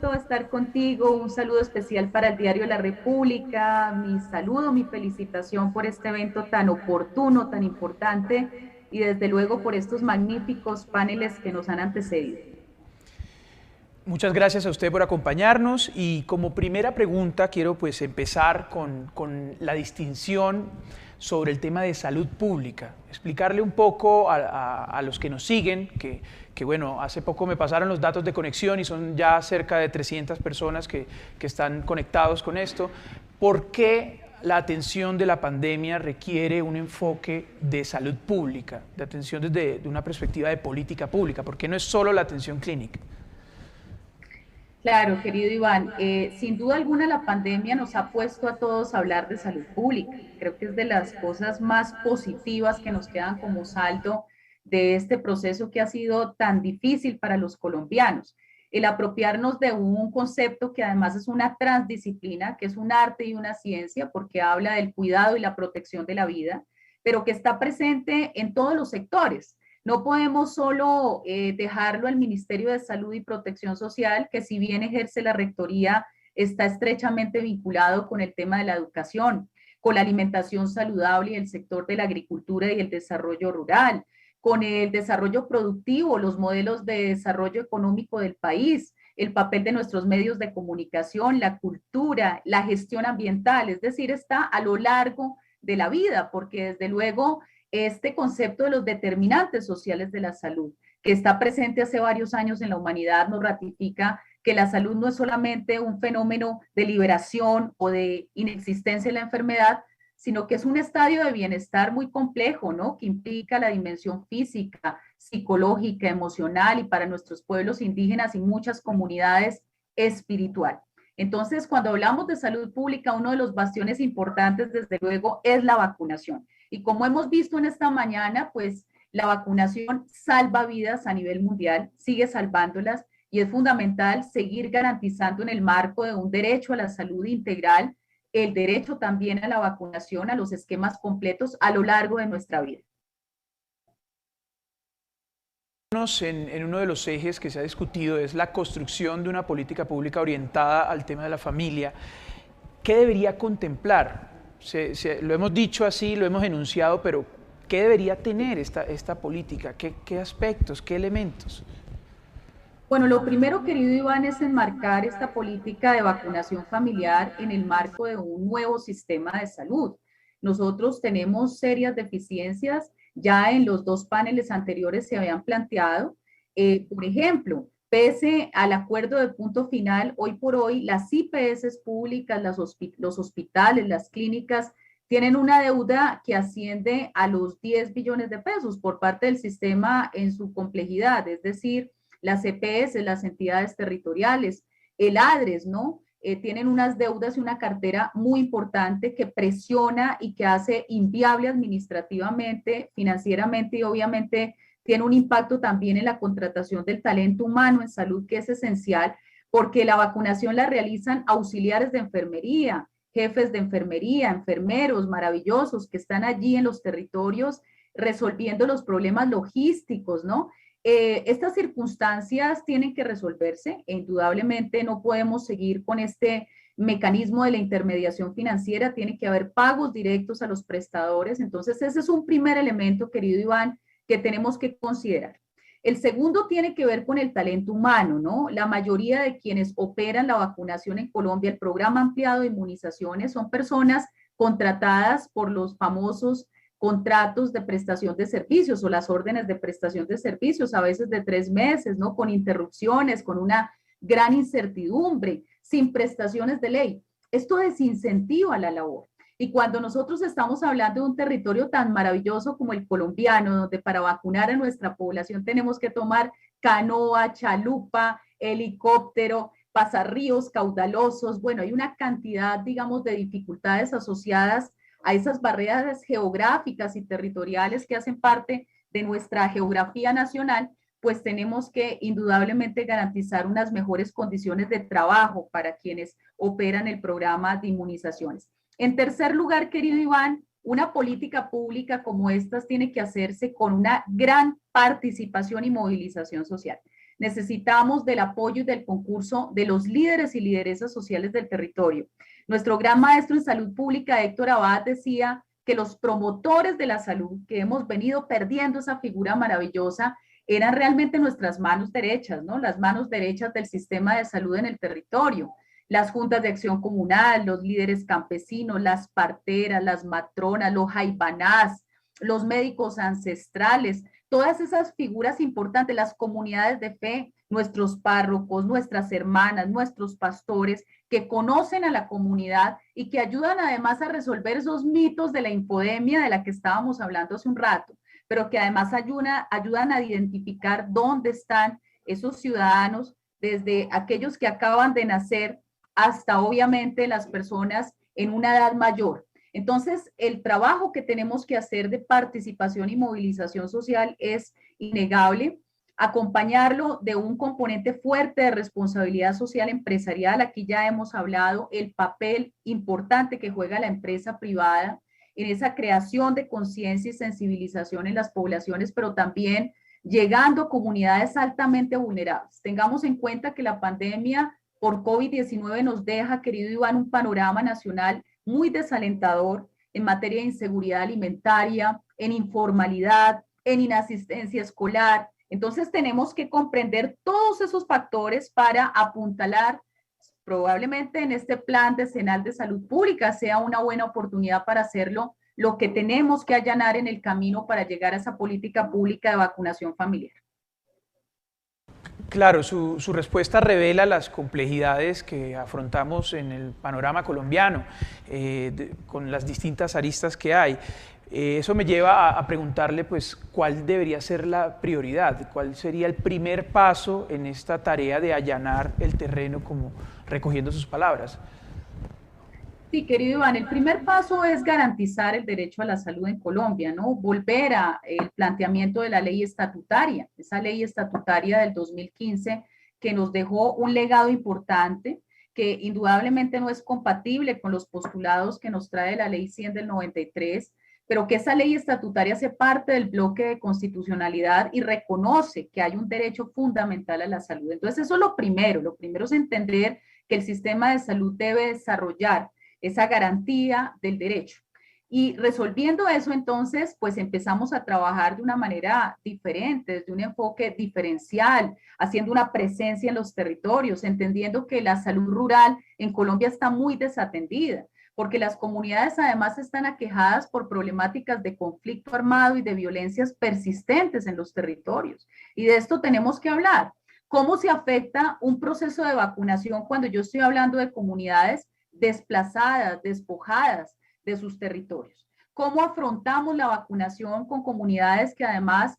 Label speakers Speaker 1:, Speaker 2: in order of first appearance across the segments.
Speaker 1: gusto estar contigo, un saludo especial para el Diario La República, mi saludo, mi felicitación por este evento tan oportuno, tan importante y desde luego por estos magníficos paneles que nos han antecedido.
Speaker 2: Muchas gracias a usted por acompañarnos y como primera pregunta quiero pues empezar con la distinción sobre el tema de salud pública. Explicarle un poco a los que nos siguen, que bueno, hace poco me pasaron los datos de conexión y son ya cerca de 300 personas que están conectados con esto, ¿por qué la atención de la pandemia requiere un enfoque de salud pública, de atención desde una perspectiva de política pública? ¿Por qué no es solo la atención clínica?
Speaker 1: Claro, querido Iván, sin duda alguna la pandemia nos ha puesto a todos a hablar de salud pública. Creo que es de las cosas más positivas que nos quedan como saldo de este proceso que ha sido tan difícil para los colombianos. El apropiarnos de un concepto que además es una transdisciplina, que es un arte y una ciencia, porque habla del cuidado y la protección de la vida, pero que está presente en todos los sectores. No podemos solo dejarlo al Ministerio de Salud y Protección Social, que si bien ejerce la rectoría, está estrechamente vinculado con el tema de la educación, con la alimentación saludable y el sector de la agricultura y el desarrollo rural, con el desarrollo productivo, los modelos de desarrollo económico del país, el papel de nuestros medios de comunicación, la cultura, la gestión ambiental, es decir, está a lo largo de la vida, porque desde luego este concepto de los determinantes sociales de la salud, que está presente hace varios años en la humanidad, nos ratifica que la salud no es solamente un fenómeno de liberación o de inexistencia de la enfermedad, sino que es un estadio de bienestar muy complejo, ¿no? Que implica la dimensión física, psicológica, emocional y para nuestros pueblos indígenas y muchas comunidades espiritual. Entonces, cuando hablamos de salud pública, uno de los bastiones importantes, desde luego, es la vacunación. Y como hemos visto en esta mañana, pues la vacunación salva vidas a nivel mundial, sigue salvándolas y es fundamental seguir garantizando en el marco de un derecho a la salud integral, el derecho también a la vacunación, a los esquemas completos a lo largo de nuestra vida.
Speaker 2: En uno de los ejes que se ha discutido es la construcción de una política pública orientada al tema de la familia. ¿Qué debería contemplar? Lo hemos dicho así, lo hemos enunciado, pero ¿qué debería tener esta política? ¿Qué aspectos, qué elementos?
Speaker 1: Bueno, lo primero, querido Iván, es enmarcar esta política de vacunación familiar en el marco de un nuevo sistema de salud. Nosotros tenemos serias deficiencias, ya en los dos paneles anteriores se habían planteado. Por ejemplo, pese al acuerdo de punto final, hoy por hoy las IPS públicas, los hospitales, las clínicas, tienen una deuda que asciende a los 10 billones de pesos por parte del sistema en su complejidad, es decir, las EPS, las entidades territoriales, el ADRES, ¿no? Tienen unas deudas y una cartera muy importante que presiona y que hace inviable administrativamente, financieramente y obviamente tiene un impacto también en la contratación del talento humano en salud, que es esencial, porque la vacunación la realizan auxiliares de enfermería, jefes de enfermería, enfermeros maravillosos que están allí en los territorios resolviendo los problemas logísticos, ¿no? Estas circunstancias tienen que resolverse. Indudablemente no podemos seguir con este mecanismo de la intermediación financiera. Tiene que haber pagos directos a los prestadores. Entonces, ese es un primer elemento, querido Iván, que tenemos que considerar. El segundo tiene que ver con el talento humano, ¿no? La mayoría de quienes operan la vacunación en Colombia, el programa ampliado de inmunizaciones, son personas contratadas por los famosos contratos de prestación de servicios o las órdenes de prestación de servicios, a veces de 3 meses, ¿no? Con interrupciones, con una gran incertidumbre, sin prestaciones de ley. Esto desincentiva la labor. Y cuando nosotros estamos hablando de un territorio tan maravilloso como el colombiano, donde para vacunar a nuestra población tenemos que tomar canoa, chalupa, helicóptero, pasar ríos caudalosos, bueno, hay una cantidad, digamos, de dificultades asociadas a esas barreras geográficas y territoriales que hacen parte de nuestra geografía nacional, pues tenemos que indudablemente garantizar unas mejores condiciones de trabajo para quienes operan el programa de inmunizaciones. En tercer lugar, querido Iván, una política pública como estas tiene que hacerse con una gran participación y movilización social. necesitamos del apoyo y del concurso de los líderes y lideresas sociales del territorio. Nuestro gran maestro en salud pública, Héctor Abad, decía que los promotores de la salud, que hemos venido perdiendo esa figura maravillosa, eran realmente nuestras manos derechas, ¿no? Las manos derechas del sistema de salud en el territorio. Las juntas de acción comunal, los líderes campesinos, las parteras, las matronas, los jaibanás, los médicos ancestrales, todas esas figuras importantes, las comunidades de fe, nuestros párrocos, nuestras hermanas, nuestros pastores, que conocen a la comunidad y que ayudan además a resolver esos mitos de la infodemia de la que estábamos hablando hace un rato, pero que además ayudan a identificar dónde están esos ciudadanos, desde aquellos que acaban de nacer hasta obviamente las personas en una edad mayor. Entonces, el trabajo que tenemos que hacer de participación y movilización social es innegable, acompañarlo de un componente fuerte de responsabilidad social empresarial. Aquí ya hemos hablado el papel importante que juega la empresa privada en esa creación de conciencia y sensibilización en las poblaciones, pero también llegando a comunidades altamente vulnerables. Tengamos en cuenta que la pandemia por COVID-19 nos deja, querido Iván, un panorama nacional muy desalentador en materia de inseguridad alimentaria, en informalidad, en inasistencia escolar. Entonces tenemos que comprender todos esos factores para apuntalar, probablemente en este plan decenal de salud pública sea una buena oportunidad para hacerlo, lo que tenemos que allanar en el camino para llegar a esa política pública de vacunación familiar.
Speaker 2: Claro, su respuesta revela las complejidades que afrontamos en el panorama colombiano, con las distintas aristas que hay. Eso me lleva a preguntarle, pues, ¿cuál debería ser la prioridad? ¿Cuál sería el primer paso en esta tarea de allanar el terreno, como recogiendo sus palabras?
Speaker 1: Sí, querido Iván, el primer paso es garantizar el derecho a la salud en Colombia, ¿no? Volver a el planteamiento de la ley estatutaria, esa ley estatutaria del 2015 que nos dejó un legado importante, que indudablemente no es compatible con los postulados que nos trae la ley 100 del 93, pero que esa ley estatutaria hace parte del bloque de constitucionalidad y reconoce que hay un derecho fundamental a la salud. Entonces, eso es lo primero es entender que el sistema de salud debe desarrollar esa garantía del derecho. Y resolviendo eso, entonces, pues empezamos a trabajar de una manera diferente, desde un enfoque diferencial, haciendo una presencia en los territorios, entendiendo que la salud rural en Colombia está muy desatendida, porque las comunidades además están aquejadas por problemáticas de conflicto armado y de violencias persistentes en los territorios. Y de esto tenemos que hablar. ¿Cómo se afecta un proceso de vacunación cuando yo estoy hablando de comunidades desplazadas, despojadas de sus territorios? ¿Cómo afrontamos la vacunación con comunidades que además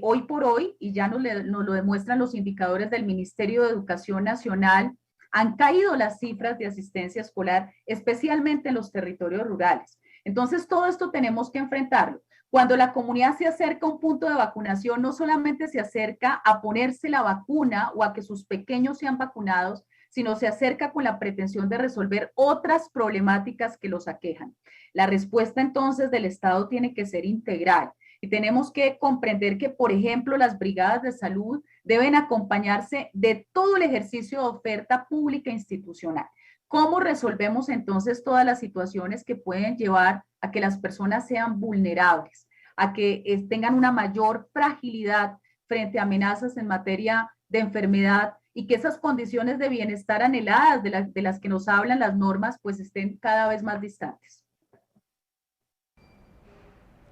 Speaker 1: hoy por hoy, y ya nos lo demuestran los indicadores del Ministerio de Educación Nacional, han caído las cifras de asistencia escolar, especialmente en los territorios rurales? Entonces, todo esto tenemos que enfrentarlo. Cuando la comunidad se acerca a un punto de vacunación, no solamente se acerca a ponerse la vacuna o a que sus pequeños sean vacunados, sino se acerca con la pretensión de resolver otras problemáticas que los aquejan. La respuesta entonces del Estado tiene que ser integral y tenemos que comprender que, por ejemplo, las brigadas de salud deben acompañarse de todo el ejercicio de oferta pública institucional. ¿Cómo resolvemos entonces todas las situaciones que pueden llevar a que las personas sean vulnerables, a que tengan una mayor fragilidad frente a amenazas en materia de enfermedad y que esas condiciones de bienestar anheladas de las que nos hablan las normas pues estén cada vez más distantes?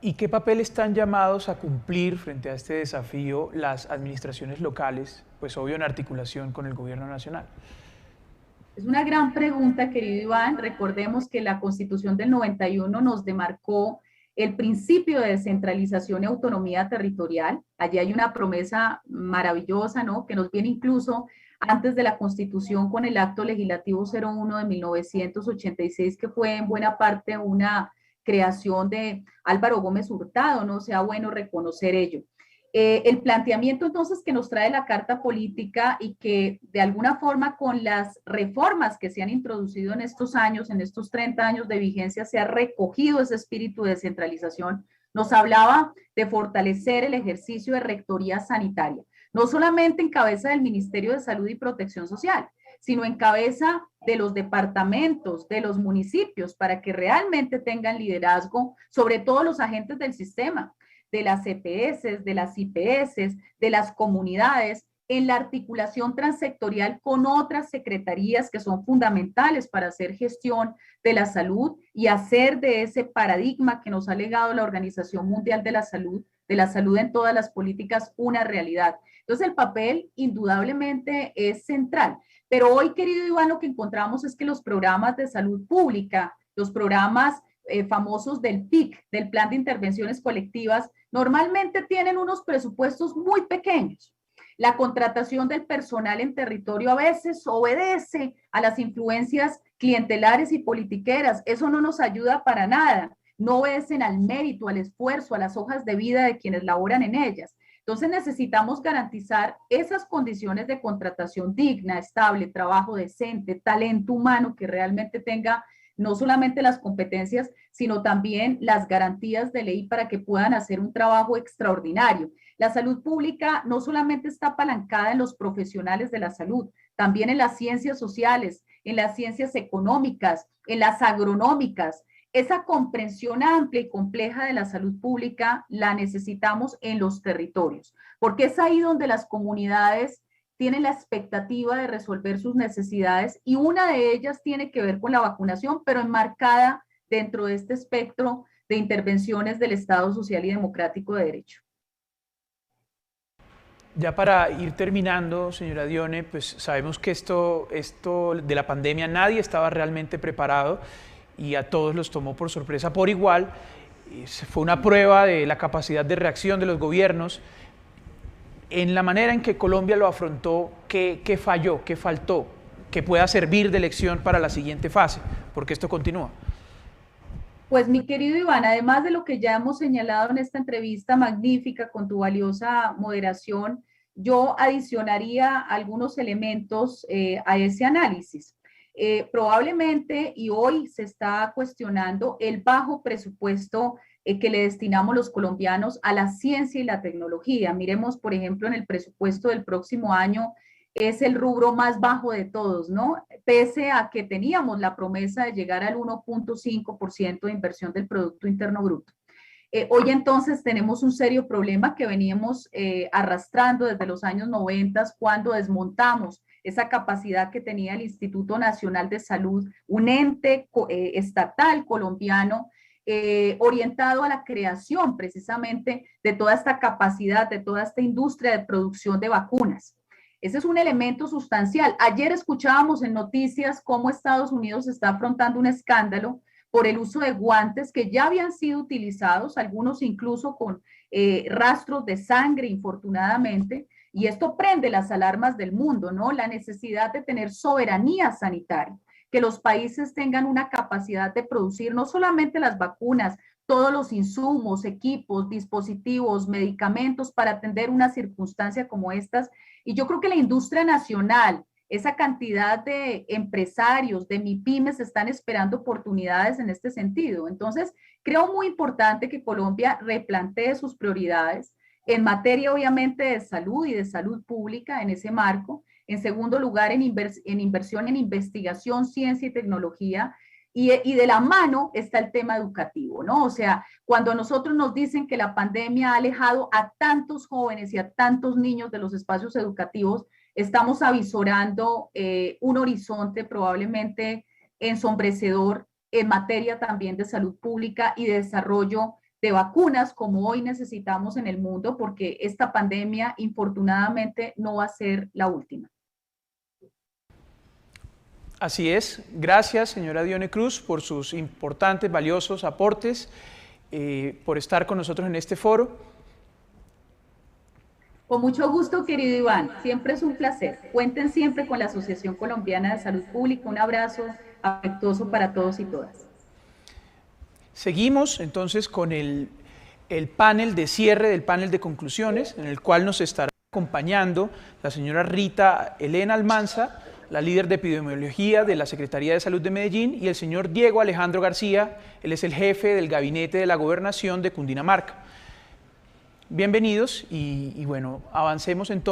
Speaker 2: ¿Y qué papel están llamados a cumplir frente a este desafío las administraciones locales, pues obvio en articulación con el gobierno nacional?
Speaker 1: Es una gran pregunta, querido Iván. Recordemos que la Constitución del 91 nos demarcó el principio de descentralización y autonomía territorial. Allí hay una promesa maravillosa, ¿no?, que nos viene incluso antes de la Constitución con el Acto Legislativo 01 de 1986, que fue en buena parte una creación de Álvaro Gómez Hurtado, ¿no? Sea bueno reconocer ello. El planteamiento entonces que nos trae la Carta Política y que de alguna forma con las reformas que se han introducido en estos años, en estos 30 años de vigencia, se ha recogido ese espíritu de descentralización, nos hablaba de fortalecer el ejercicio de rectoría sanitaria. no solamente en cabeza del Ministerio de Salud y Protección Social, sino en cabeza de los departamentos, de los municipios, para que realmente tengan liderazgo sobre todos los agentes del sistema, de las EPS, de las IPS, de las comunidades, en la articulación transsectorial con otras secretarías que son fundamentales para hacer gestión de la salud y hacer de ese paradigma que nos ha legado la Organización Mundial de la Salud en todas las políticas, una realidad. Entonces el papel indudablemente es central. Pero hoy, querido Iván, lo que encontramos es que los programas de salud pública, los programas famosos del PIC, del Plan de Intervenciones Colectivas, normalmente tienen unos presupuestos muy pequeños. La contratación del personal en territorio a veces obedece a las influencias clientelares y politiqueras. Eso no nos ayuda para nada. No obedecen al mérito, al esfuerzo, a las hojas de vida de quienes laboran en ellas. Entonces necesitamos garantizar esas condiciones de contratación digna, estable, trabajo decente, talento humano que realmente tenga no solamente las competencias, sino también las garantías de ley para que puedan hacer un trabajo extraordinario. La salud pública no solamente está apalancada en los profesionales de la salud, también en las ciencias sociales, en las ciencias económicas, en las agronómicas. Esa comprensión amplia y compleja de la salud pública la necesitamos en los territorios, porque es ahí donde las comunidades tienen la expectativa de resolver sus necesidades y una de ellas tiene que ver con la vacunación, pero enmarcada dentro de este espectro de intervenciones del Estado Social y Democrático de Derecho.
Speaker 2: Ya para ir terminando, señora Dione, pues sabemos que esto de la pandemia nadie estaba realmente preparado y a todos los tomó por sorpresa por igual. Fue una prueba de la capacidad de reacción de los gobiernos. En la manera en que Colombia lo afrontó, ¿qué falló, qué faltó, que pueda servir de lección para la siguiente fase? Porque esto continúa.
Speaker 1: Pues mi querido Iván, además de lo que ya hemos señalado en esta entrevista magnífica con tu valiosa moderación, yo adicionaría algunos elementos a ese análisis. Probablemente, y hoy se está cuestionando el bajo presupuesto que le destinamos los colombianos a la ciencia y la tecnología. Miremos, por ejemplo, en el presupuesto del próximo año, es el rubro más bajo de todos, ¿no? Pese a que teníamos la promesa de llegar al 1.5% de inversión del Producto Interno Bruto. Hoy entonces tenemos un serio problema que veníamos arrastrando desde los años 90 cuando desmontamos esa capacidad que tenía el Instituto Nacional de Salud, un ente estatal colombiano orientado a la creación precisamente de toda esta capacidad, de toda esta industria de producción de vacunas. Ese es un elemento sustancial. Ayer escuchábamos en noticias cómo Estados Unidos está afrontando un escándalo por el uso de guantes que ya habían sido utilizados, algunos incluso con rastros de sangre, infortunadamente, y esto prende las alarmas del mundo, ¿no? La necesidad de tener soberanía sanitaria, que los países tengan una capacidad de producir no solamente las vacunas, todos los insumos, equipos, dispositivos, medicamentos para atender una circunstancia como estas. Y yo creo que la industria nacional, esa cantidad de empresarios, de MIPYMES están esperando oportunidades en este sentido. Entonces, creo muy importante que Colombia replantee sus prioridades en materia, obviamente, de salud y de salud pública en ese marco. En segundo lugar, en inversión en investigación, ciencia y tecnología. Y de la mano está el tema educativo, ¿no? O sea, cuando a nosotros nos dicen que la pandemia ha alejado a tantos jóvenes y a tantos niños de los espacios educativos, estamos avisorando un horizonte probablemente ensombrecedor en materia también de salud pública y de desarrollo de vacunas como hoy necesitamos en el mundo, porque esta pandemia infortunadamente no va a ser la última.
Speaker 2: Así es. Gracias, señora Dione Cruz, por sus importantes, valiosos aportes, por estar con nosotros en este foro.
Speaker 1: Con mucho gusto, querido Iván. Siempre es un placer. Cuenten siempre con la Asociación Colombiana de Salud Pública. Un abrazo afectuoso para todos y todas.
Speaker 2: Seguimos entonces con el panel de cierre del panel de conclusiones, en el cual nos estará acompañando la señora Rita Elena Almanza, la líder de epidemiología de la Secretaría de Salud de Medellín, y el señor Diego Alejandro García, él es el jefe del gabinete de la gobernación de Cundinamarca. Bienvenidos y bueno, avancemos entonces.